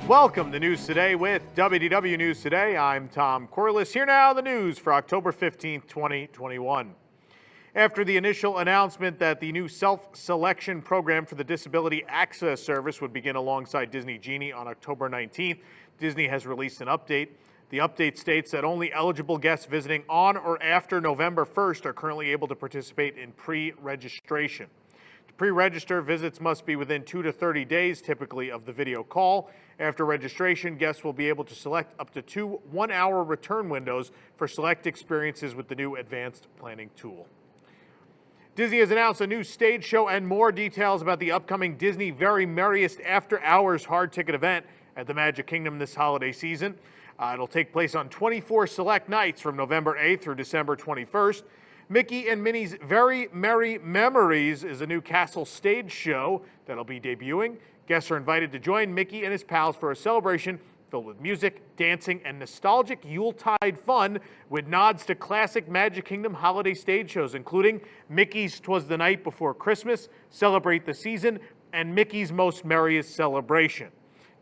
Welcome to News Today with WDW News Today. I'm Tom Corliss. Here now the news for October 15th, 2021. After the initial announcement that the new self-selection program for the Disability Access Service would begin alongside Disney Genie on October 19th, Disney has released an update. The update states that only eligible guests visiting on or after November 1st are currently able to participate in pre-registration. To pre-register, visits must be within 2 to 30 days, typically, of the video call. After registration, guests will be able to select up to 2 one-hour return windows for select experiences with the new advanced planning tool. Disney has announced a new stage show and more details about the upcoming Disney Very Merriest After Hours hard ticket event at the Magic Kingdom this holiday season. It'll take place on 24 select nights from November 8th through December 21st. Mickey and Minnie's Very Merry Memories is a new castle stage show that'll be debuting. Guests are invited to join Mickey and his pals for a celebration filled with music, dancing, and nostalgic Yuletide fun with nods to classic Magic Kingdom holiday stage shows, including Mickey's 'Twas the Night Before Christmas, Celebrate the Season, and Mickey's Most Merriest Celebration.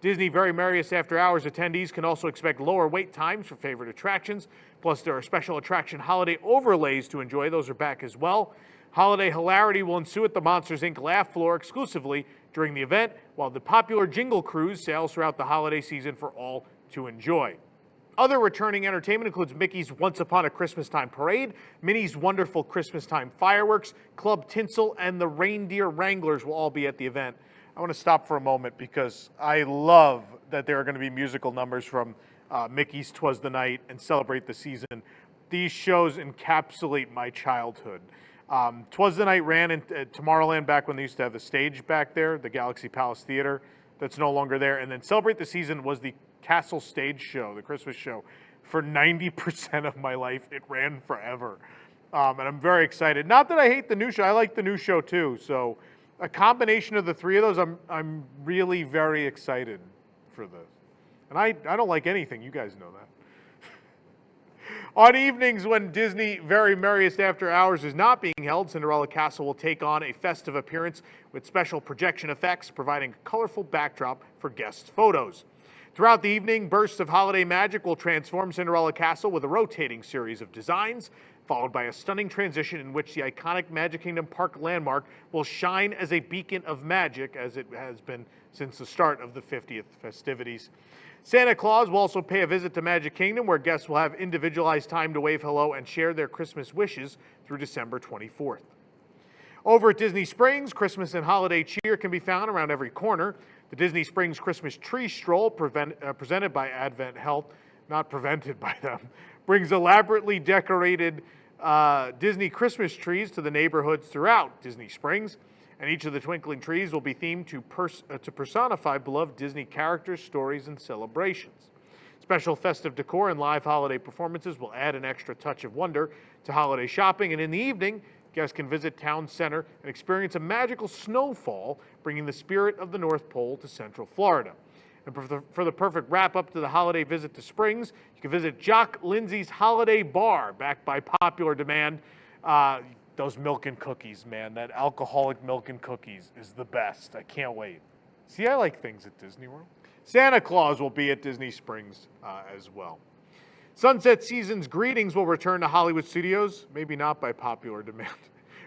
Disney Very Merriest After Hours attendees can also expect lower wait times for favorite attractions. Plus, there are special attraction holiday overlays to enjoy. Those are back as well. Holiday hilarity will ensue at the Monsters, Inc. laugh floor exclusively during the event, while the popular Jingle Cruise sails throughout the holiday season for all to enjoy. Other returning entertainment includes Mickey's Once Upon a Christmas Time Parade, Minnie's Wonderful Christmas Time Fireworks, Club Tinsel, and the Reindeer Wranglers will all be at the event. I want to stop for a moment because I love that there are going to be musical numbers from Mickey's 'Twas the Night and Celebrate the Season. These shows encapsulate my childhood. 'Twas the Night ran in Tomorrowland back when they used to have the stage back there, the Galaxy Palace Theater. That's no longer there. And then Celebrate the Season was the Castle Stage Show, the Christmas show. For 90% of my life, it ran forever. And I'm very excited. Not that I hate the new show. I like the new show too. So a combination of the three of those, I'm really very excited for this. And I don't like anything. You guys know that. On evenings when Disney Very Merriest After Hours is not being held, Cinderella Castle will take on a festive appearance with special projection effects, providing a colorful backdrop for guests' photos. Throughout the evening, bursts of holiday magic will transform Cinderella Castle with a rotating series of designs, followed by a stunning transition in which the iconic Magic Kingdom Park landmark will shine as a beacon of magic, as it has been since the start of the 50th festivities. Santa Claus will also pay a visit to Magic Kingdom, where guests will have individualized time to wave hello and share their Christmas wishes through December 24th. Over at Disney Springs, Christmas and holiday cheer can be found around every corner. The Disney Springs Christmas Tree Stroll, presented by Advent Health, not prevented by them, brings elaborately decorated Disney Christmas trees to the neighborhoods throughout Disney Springs. And each of the twinkling trees will be themed to personify beloved Disney characters, stories, and celebrations. Special festive decor and live holiday performances will add an extra touch of wonder to holiday shopping. And in the evening, guests can visit Town Center and experience a magical snowfall, bringing the spirit of the North Pole to Central Florida. And for the perfect wrap-up to the holiday visit to Springs, you can visit Jock Lindsay's Holiday Bar, backed by popular demand. Those milk and cookies, man. That alcoholic milk and cookies is the best. I can't wait. See, I like things at Disney World. Santa Claus will be at Disney Springs as well. Sunset Season's Greetings will return to Hollywood Studios, maybe not by popular demand,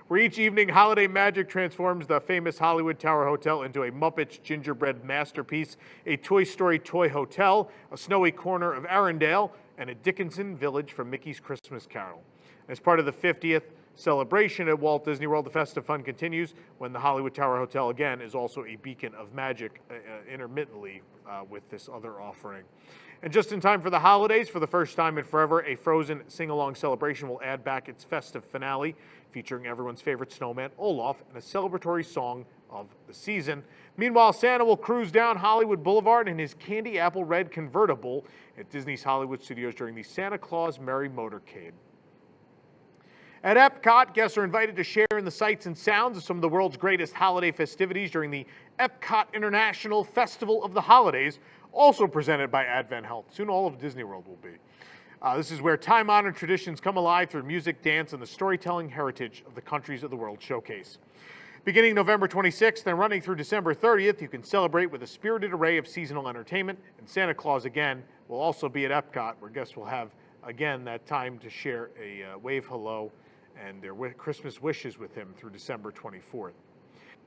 where each evening holiday magic transforms the famous Hollywood Tower Hotel into a Muppets gingerbread masterpiece, a Toy Story toy hotel, a snowy corner of Arendelle, and a Dickinson village from Mickey's Christmas Carol. As part of the 50th celebration at Walt Disney World, the festive fun continues when the Hollywood Tower Hotel, again, is also a beacon of magic intermittently with this other offering. And just in time for the holidays, for the first time in forever, a Frozen sing-along celebration will add back its festive finale, featuring everyone's favorite snowman, Olaf, and a celebratory song of the season. Meanwhile, Santa will cruise down Hollywood Boulevard in his candy apple red convertible at Disney's Hollywood Studios during the Santa Claus Merry Motorcade. At Epcot, guests are invited to share in the sights and sounds of some of the world's greatest holiday festivities during the Epcot International Festival of the Holidays, also presented by Advent Health. Soon all of Disney World will be. This is where time-honored traditions come alive through music, dance, and the storytelling heritage of the countries of the world showcase. Beginning November 26th and running through December 30th, you can celebrate with a spirited array of seasonal entertainment, and Santa Claus again will also be at Epcot, where guests will have again that time to share a wave hello and their Christmas wishes with him through December 24th.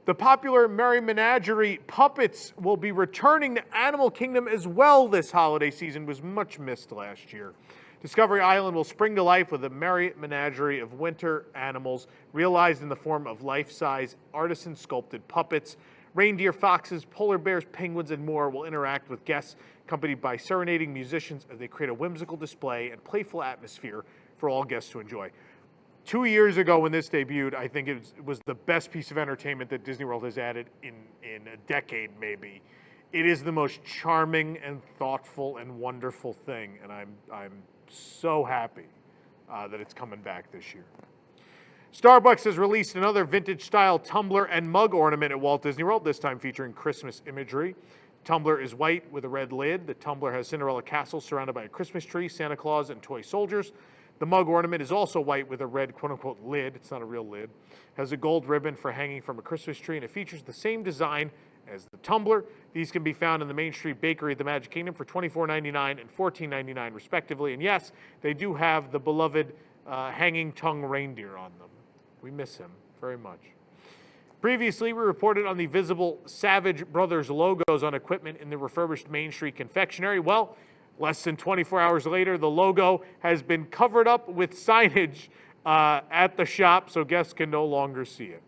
The popular Merry Menagerie puppets will be returning to Animal Kingdom as well this holiday season. Was much missed last year. Discovery Island will spring to life with a merry menagerie of winter animals realized in the form of life-size artisan sculpted puppets. Reindeer, foxes, polar bears, penguins, and more will interact with guests, accompanied by serenading musicians as they create a whimsical display and playful atmosphere for all guests to enjoy. 2 years ago when this debuted, I think it was the best piece of entertainment that Disney World has added in a decade, maybe. It is the most charming and thoughtful and wonderful thing, and I'm so happy that it's coming back this year. Starbucks has released another vintage-style tumbler and mug ornament at Walt Disney World, this time featuring Christmas imagery. Tumbler is white with a red lid. The tumbler has Cinderella Castle surrounded by a Christmas tree, Santa Claus, and toy soldiers. The mug ornament is also white with a red quote-unquote lid. It's not a real lid. Has a gold ribbon for hanging from a Christmas tree, and it features the same design as the tumbler. These can be found in the Main Street Bakery at the Magic Kingdom for $24.99 and $14.99 respectively. And yes, they do have the beloved hanging tongue reindeer on them. We miss him very much. Previously, we reported on the visible Savage Brothers logos on equipment in the refurbished Main Street confectionery. Well, less than 24 hours later, the logo has been covered up with signage at the shop so guests can no longer see it.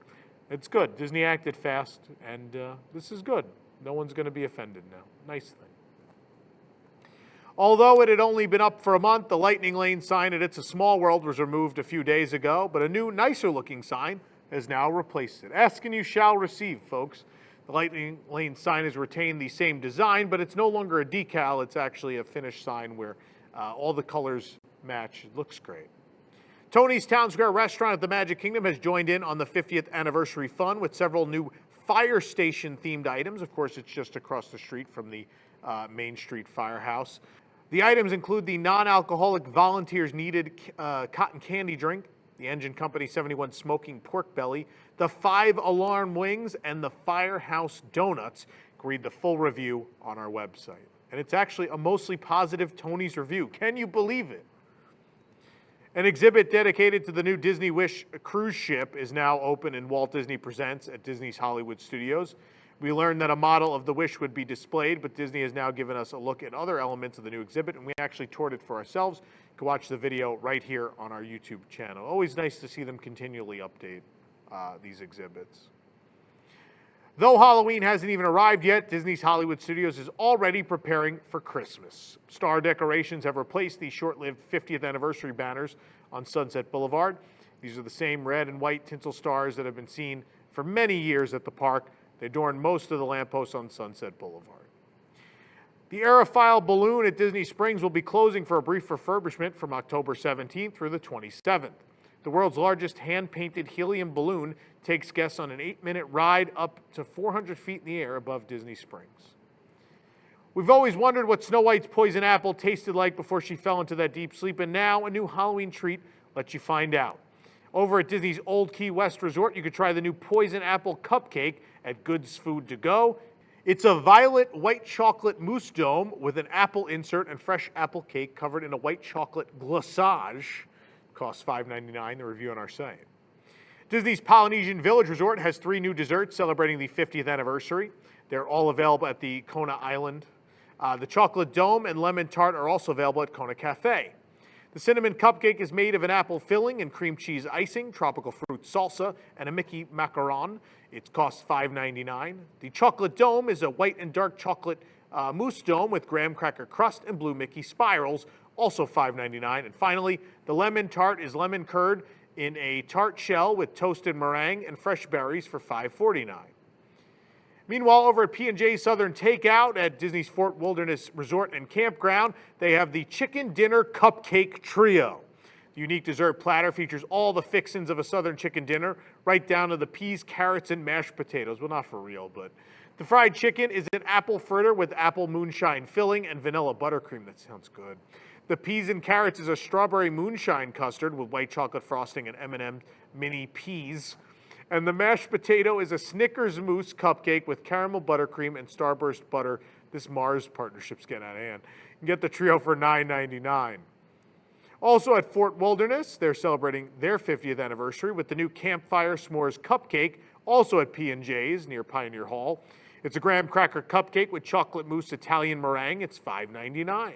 It's good. Disney acted fast, and this is good. No one's going to be offended now. Nice thing. Although it had only been up for a month, the Lightning Lane sign at It's a Small World was removed a few days ago, but a new, nicer-looking sign has now replaced it. Ask and you shall receive, folks. The Lightning Lane sign has retained the same design, but it's no longer a decal. It's actually a finished sign where all the colors match. It looks great. Tony's Town Square Restaurant at the Magic Kingdom has joined in on the 50th anniversary fun with several new fire station themed items. Of course, it's just across the street from the Main Street Firehouse. The items include the non-alcoholic Volunteers Needed cotton candy drink, the Engine Company 71 smoking pork belly, the 5 alarm wings, and the Firehouse donuts. You can read the full review on our website. And it's actually a mostly positive Tony's review. Can you believe it? An exhibit dedicated to the new Disney Wish cruise ship is now open in Walt Disney Presents at Disney's Hollywood Studios. We learned that a model of the Wish would be displayed, but Disney has now given us a look at other elements of the new exhibit, and we actually toured it for ourselves. You can watch the video right here on our YouTube channel. Always nice to see them continually update these exhibits. Though Halloween hasn't even arrived yet, Disney's Hollywood Studios is already preparing for Christmas. Star decorations have replaced the short-lived 50th anniversary banners on Sunset Boulevard. These are the same red and white tinsel stars that have been seen for many years at the park. They adorn most of the lampposts on Sunset Boulevard. The Aerophile balloon at Disney Springs will be closing for a brief refurbishment from October 17th through the 27th. The world's largest hand-painted helium balloon takes guests on an 8-minute ride up to 400 feet in the air above Disney Springs. We've always wondered what Snow White's poison apple tasted like before she fell into that deep sleep, and now a new Halloween treat lets you find out. Over at Disney's Old Key West Resort, you could try the new poison apple cupcake at Goods Food to Go. It's a violet white chocolate mousse dome with an apple insert and fresh apple cake covered in a white chocolate glaçage. Costs $5.99, the review on our site. Disney's Polynesian Village Resort has 3 new desserts celebrating the 50th anniversary. They're all available at the Kona Island. The chocolate dome and lemon tart are also available at Kona Cafe. The cinnamon cupcake is made of an apple filling and cream cheese icing, tropical fruit salsa, and a Mickey macaron. It costs $5.99. The chocolate dome is a white and dark chocolate mousse dome with graham cracker crust and blue Mickey spirals, also $5.99. And finally, the lemon tart is lemon curd in a tart shell with toasted meringue and fresh berries for $5.49. Meanwhile, over at P&J Southern Takeout at Disney's Fort Wilderness Resort and Campground, they have the Chicken Dinner Cupcake Trio. The unique dessert platter features all the fixins of a Southern chicken dinner, right down to the peas, carrots, and mashed potatoes. Well, not for real, but the fried chicken is an apple fritter with apple moonshine filling and vanilla buttercream. That sounds good. The peas and carrots is a strawberry moonshine custard with white chocolate frosting and M&M mini peas. And the mashed potato is a Snickers mousse cupcake with caramel buttercream and Starburst butter. This Mars partnership's getting out of hand. You can get the trio for $9.99. Also at Fort Wilderness, they're celebrating their 50th anniversary with the new Campfire S'mores Cupcake, also at P&J's near Pioneer Hall. It's a graham cracker cupcake with chocolate mousse Italian meringue. It's $5.99.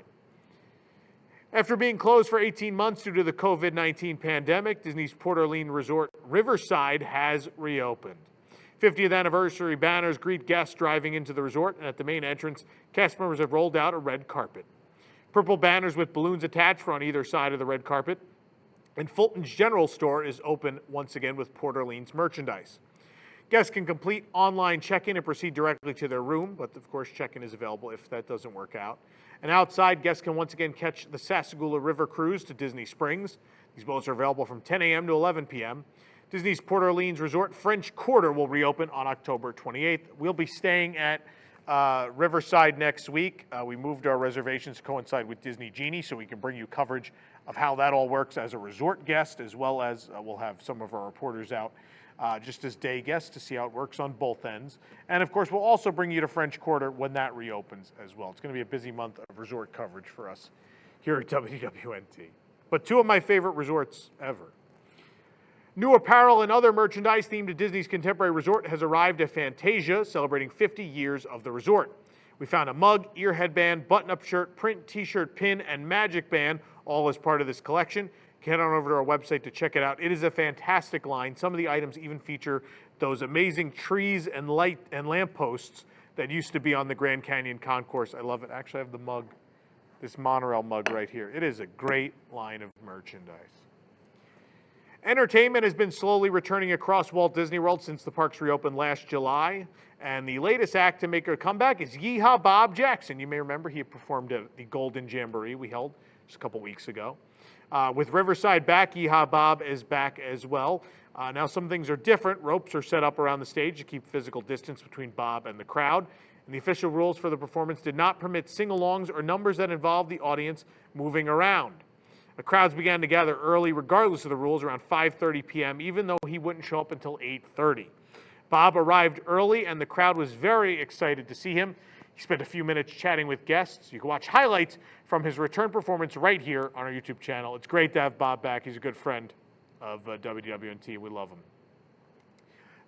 After being closed for 18 months due to the COVID-19 pandemic, Disney's Port Orleans Resort Riverside has reopened. 50th anniversary banners greet guests driving into the resort, and at the main entrance, cast members have rolled out a red carpet. Purple banners with balloons attached are on either side of the red carpet. And Fulton's General Store is open once again with Port Orleans merchandise. Guests can complete online check-in and proceed directly to their room, but of course check-in is available if that doesn't work out. And outside, guests can once again catch the Sassagoula River Cruise to Disney Springs. These boats are available from 10 a.m. to 11 p.m. Disney's Port Orleans Resort French Quarter will reopen on October 28th. We'll be staying at Riverside next week. We moved our reservations to coincide with Disney Genie, so we can bring you coverage of how that all works as a resort guest, as well as we'll have some of our reporters out just as day guests to see how it works on both ends. And of course, we'll also bring you to French Quarter when that reopens as well. It's going to be a busy month of resort coverage for us here at WWNT. But two of my favorite resorts ever. New apparel and other merchandise themed to Disney's Contemporary Resort has arrived at Fantasia, celebrating 50 years of the resort. We found a mug, ear headband, button-up shirt, print t-shirt, pin, and magic band, all as part of this collection. Head on over to our website to check it out. It is a fantastic line. Some of the items even feature those amazing trees and light and lampposts that used to be on the Grand Canyon Concourse. I love it. Actually, I have the mug, this monorail mug right here. It is a great line of merchandise. Entertainment has been slowly returning across Walt Disney World since the parks reopened last July. And the latest act to make a comeback is Yeehaw Bob Jackson. You may remember he performed at the Golden Jamboree we held just a couple weeks ago. With Riverside back, Yeehaw Bob is back as well. Now some things are different. Ropes are set up around the stage to keep physical distance between Bob and the crowd. And the official rules for the performance did not permit sing-alongs or numbers that involved the audience moving around. The crowds began to gather early, regardless of the rules, around 5:30 p.m., even though he wouldn't show up until 8:30. Bob arrived early, and the crowd was very excited to see him. He spent a few minutes chatting with guests. You can watch highlights from his return performance right here on our YouTube channel. It's great to have Bob back. He's a good friend of WWNT. We love him.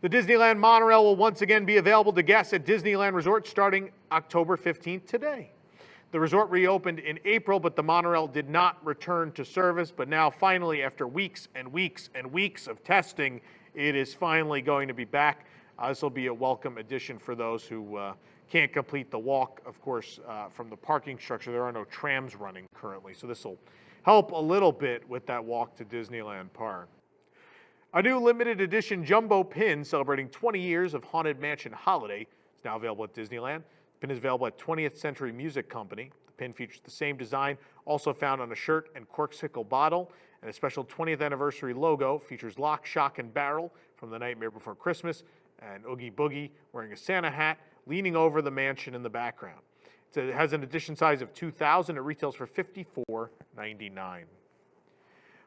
The Disneyland monorail will once again be available to guests at Disneyland Resort starting October 15th today. The resort reopened in April, but the monorail did not return to service. But now, finally, after weeks and weeks and weeks of testing, it is finally going to be back. This will be a welcome addition for those who can't complete the walk, of course, from the parking structure. There are no trams running currently, so this will help a little bit with that walk to Disneyland Park. A new limited edition jumbo pin celebrating 20 years of Haunted Mansion Holiday is now available at Disneyland. The pin is available at 20th Century Music Company. The pin features the same design, also found on a shirt and corksicle bottle, and a special 20th anniversary logo features Lock, Shock, and Barrel from The Nightmare Before Christmas, and Oogie Boogie wearing a Santa hat, leaning over the mansion in the background. It has an edition size of 2,000. It retails for $54.99.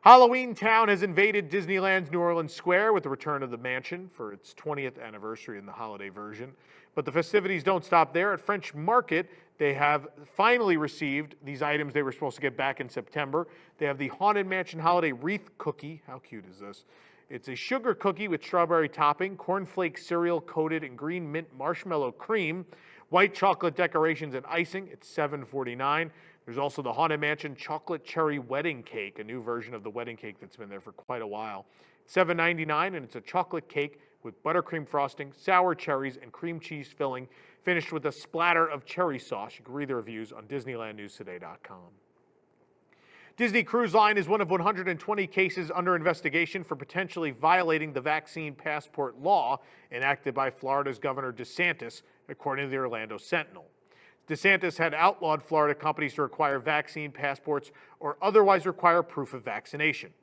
Halloween Town has invaded Disneyland's New Orleans Square with the return of the mansion for its 20th anniversary in the holiday version. But the festivities don't stop there. At French Market, they have finally received these items they were supposed to get back in September. They have the Haunted Mansion Holiday Wreath Cookie. How cute is this? It's a sugar cookie with strawberry topping, cornflake cereal coated in green mint marshmallow cream, white chocolate decorations and icing. It's $7.49. There's also the Haunted Mansion Chocolate Cherry Wedding Cake, a new version of the wedding cake that's been there for quite a while. $7.99, and it's a chocolate cake with buttercream frosting, sour cherries, and cream cheese filling, finished with a splatter of cherry sauce. You can read the reviews on DisneylandNewsToday.com. Disney Cruise Line is one of 120 cases under investigation for potentially violating the vaccine passport law enacted by Florida's Governor DeSantis, according to the Orlando Sentinel. DeSantis had outlawed Florida companies to require vaccine passports or otherwise require proof of vaccination.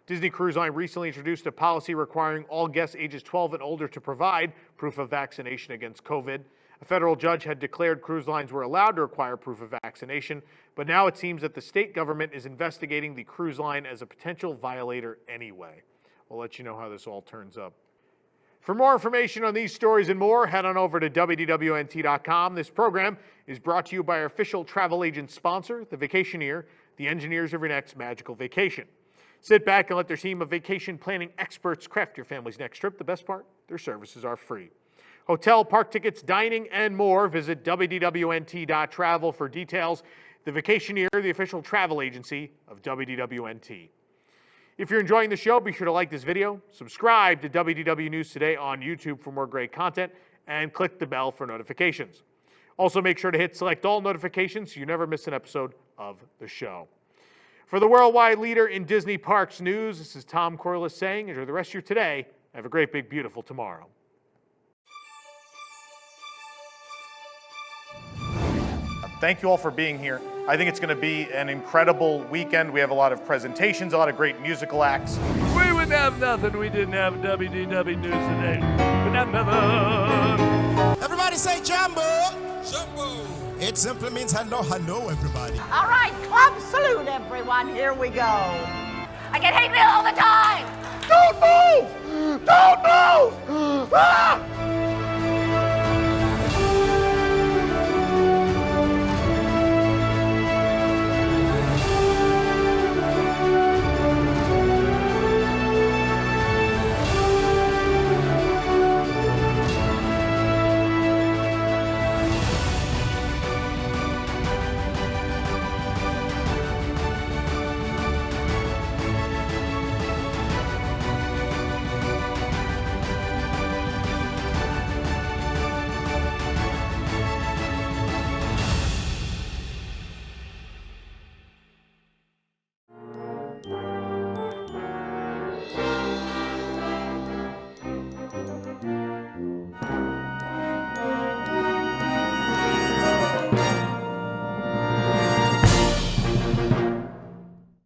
Disney Cruise Line recently introduced a policy requiring all guests ages 12 and older to provide proof of vaccination against COVID. A federal judge had declared cruise lines were allowed to require proof of vaccination, but now it seems that the state government is investigating the cruise line as a potential violator anyway. We'll let you know how this all turns up. For more information on these stories and more, head on over to WDWNT.com. This program is brought to you by our official travel agent sponsor, The Vacationeer, the engineers of your next magical vacation. Sit back and let their team of vacation planning experts craft your family's next trip. The best part, their services are free. Hotel, park tickets, dining, and more. Visit WDWNT.travel for details. The Vacationeer, the official travel agency of WDWNT. If you're enjoying the show, be sure to like this video, subscribe to WDW News Today on YouTube for more great content, and click the bell for notifications. Also, make sure to hit select all notifications so you never miss an episode of the show. For the worldwide leader in Disney Parks news, this is Tom Corliss saying, enjoy the rest of your today. Have a great, big, beautiful tomorrow. Thank you all for being here. I think it's going to be an incredible weekend. We have a lot of presentations, a lot of great musical acts. We would have nothing. We didn't have WDW News Today. We'd have nothing. Everybody say Jambo. Jumbo. It simply means hello, hello, everybody. All right, club salute, everyone. Here we go. I get hate mail all the time. Don't move! Don't move! Ah!